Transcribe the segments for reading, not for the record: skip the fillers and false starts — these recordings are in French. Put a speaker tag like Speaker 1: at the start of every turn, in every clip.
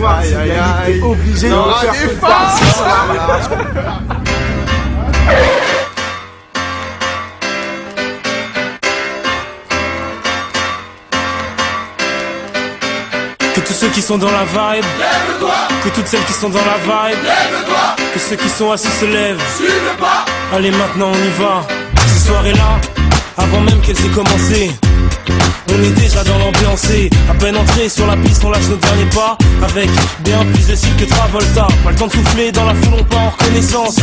Speaker 1: soir,
Speaker 2: aïe, aïe, aïe.
Speaker 1: t'es obligé de
Speaker 2: Non,
Speaker 1: faire
Speaker 2: des
Speaker 1: ce
Speaker 2: farces.
Speaker 1: ce soir-là.
Speaker 3: Que tous ceux qui sont dans la vibe, lève-toi. Que toutes celles qui sont dans la vibe, lève-toi. Que ceux qui sont assis se lèvent, suivez pas. Allez maintenant on y va. Cette soirée-là, avant même qu'elle s'ait commencé, on est déjà dans l'ambiancé. À peine entré sur la piste, on lâche nos derniers pas. Avec bien plus de style que Travolta. Pas le temps de souffler, dans la foule on part en reconnaissance.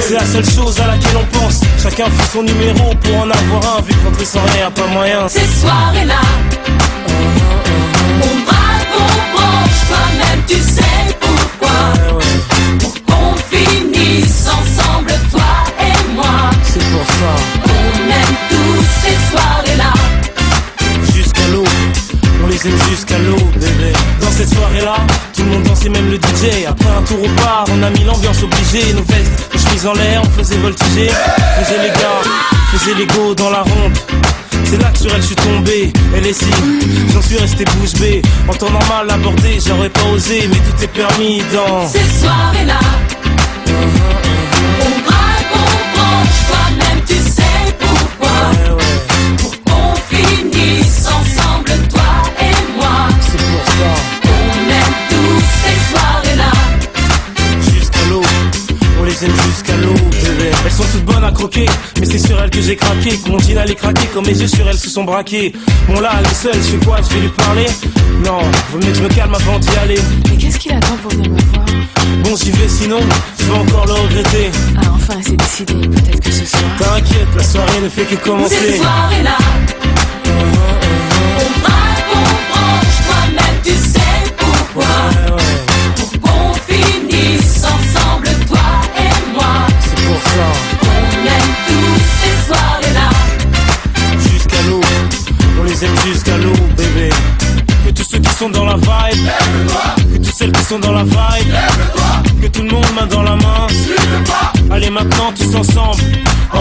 Speaker 3: C'est la seule chose à laquelle on pense. Chacun fait son numéro pour en avoir un. Vu qu'entrer sans rien, y'a pas moyen.
Speaker 4: Ces soirées-là, on braque, on branche, toi-même tu sais pourquoi. Pour qu'on finisse ensemble, toi et moi.
Speaker 3: C'est pour ça.
Speaker 4: On aime tous ces soirées-là.
Speaker 3: Jusqu'à l'eau, on les aime jusqu'à l'eau, bébé. Dans cette soirée-là, tout le monde dansait, même le DJ. Après un tour au bar, on a mis l'ambiance obligée. Nos vestes, nos chemises en l'air, on faisait voltiger. Faisait les gars, faisait les go dans la ronde. C'est là que sur elle je suis tombé, elle est si, j'en suis resté bouche bée. En temps normal abordé, j'aurais pas osé, mais tout est permis dans
Speaker 4: Ces soirées-là, on braque, on branche, toi-même tu sais pourquoi. Pour qu'on finisse ensemble, toi et moi.
Speaker 3: C'est pour ça.
Speaker 4: On aime tous ces soirées-là.
Speaker 3: Jusqu'à l'eau, on les aime jusqu'à l'eau, bébé. Elles sont toutes bonnes à croquer, mais c'est sur elles que j'ai craqué. Que mon jean allait craquer, quand mes yeux sur elles se sont braqués. Bon là, elle est seule, je fais quoi, je vais lui parler? Non, vaut mieux que je me calme avant d'y aller.
Speaker 5: Mais qu'est-ce qu'il attend pour venir me voir?
Speaker 3: Bon, j'y vais, sinon, je vais encore le regretter.
Speaker 5: Ah, enfin, c'est décidé, peut-être que ce soir.
Speaker 3: T'inquiète, la soirée ne fait que
Speaker 4: Ces
Speaker 3: commencer.
Speaker 4: soirées-là, on braque, on branche, toi-même tu sais pourquoi. Pour qu'on finisse ensemble, toi et moi.
Speaker 3: C'est pour ça.
Speaker 4: On aime tous ces soirées-là.
Speaker 3: Jusqu'à l'eau, on les aime jusqu'à l'eau, bébé. Que tous ceux qui sont dans la vibe, lève-toi. Que toutes celles qui sont dans la vibe, lève-toi. Que tout le monde main dans la main, suivez pas. Allez maintenant tous ensemble. Oh.